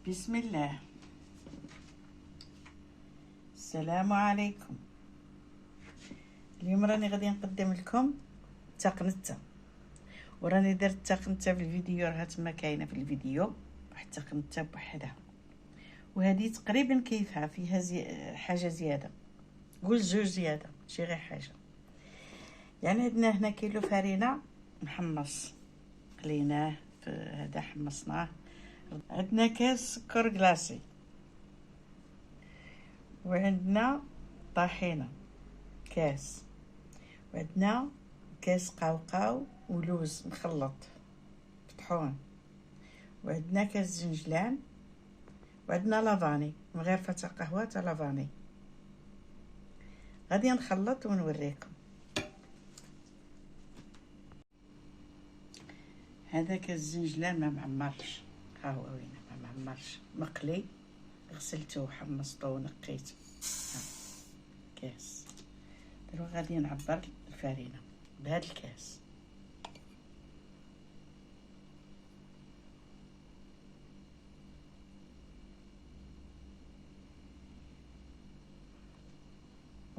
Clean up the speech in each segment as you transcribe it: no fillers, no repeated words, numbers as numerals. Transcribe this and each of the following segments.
بسم الله. السلام عليكم. اليوم راني غادي نقدم لكم تقنته، وراني درت تقنته في الفيديو، راها تما كاينه في الفيديو واحد تقنته بوحدها، وهذه تقريبا كيفها، فيها حاجه زياده، قول زوج زياده ماشي غير حاجه. يعني عندنا هنا كيلو فرينه محمص، قليناه في هذا حمصناه. عندنا كاس سكر كلاصي، وعندنا طحينه كاس، وعندنا كاس قاوقاو ولوز مخلط مطحون، وعندنا كاس زنجلان، وعندنا لافاني من غير فتى قهوه تا لافاني. غادي نخلط ونوريكم. هذا كاس زنجلان ما معمرش، ها هو وين ما معمرش، مقلي، غسلته وحمصته ونقيته. كاس دابا غادي نعبر الفرينه بهذا الكاس.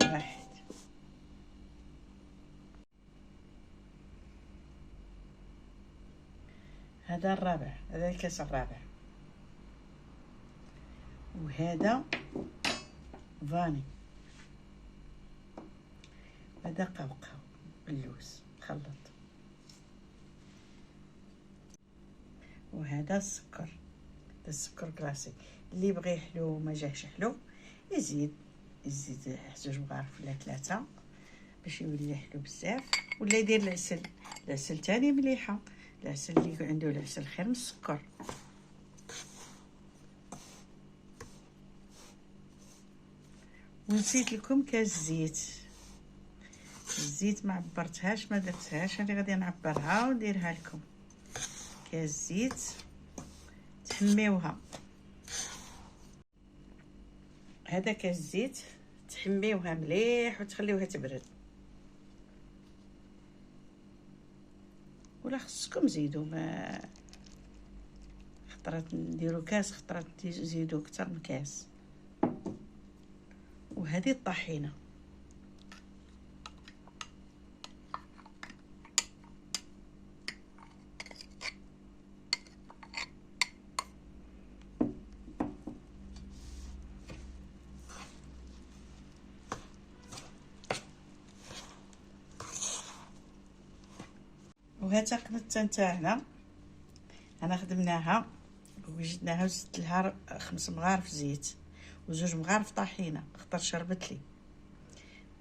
واحد، هذا الرابع، هذا الكاس الرابع، وهذا فاني، هذا قوقاو باللوز مخلط، وهذا السكر، هذا السكر كلاسيك. اللي بغى حلو ما جاهش حلو يزيد زوج مغارف ولا 3 باش يولي حلو بزاف، ولا يدير العسل. العسل تاني مليحه، العسل اللي عنده العسل خير من السكر. ونسيت لكم كاس زيت، الزيت ما عبرتهاش ما درتهاش، انا غادي نعبرها ونديرها لكم. كاس زيت تحميوها، هذا كاس زيت تحميوها مليح وتخليوها تبرد، ولا خصكم زيدوا، ما خطرات نديروا كاس، خطرات تزيدوا اكثر من كاس. وهذه الطحينه، وها تقنته نتاعنا انا خدمناها وجدناها وزدت لها 5 مغارف زيت وزوج مغارف طحينه، خطر شربت لي.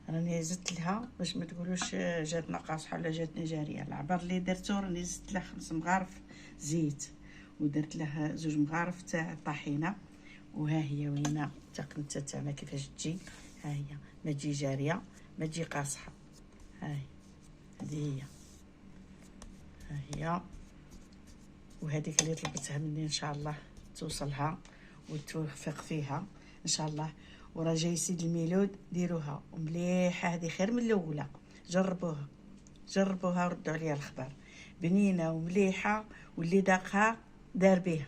راني زدت لها باش ما تقولوش جاتنا قاصحه ولا جاتنا جاريه. العبر اللي درتو راني زدت له 5 مغارف زيت، ودرت له زوج مغارف تاع طحينه. وها هي وينه تقنته تاعنا كيفاش تجي، ها هي ما تجي جاريه ما تجي قاصحه، هاي هذه هي وهذيك اللي طلبتها مني ان شاء الله توصلها وتوفق فيها ان شاء الله. وراه جاي سيد الميلود ديروها ومليحه، هذه خير من الاولى. جربوها وردوا عليا الخبر، بنينه ومليحه، واللي داقها دار بها.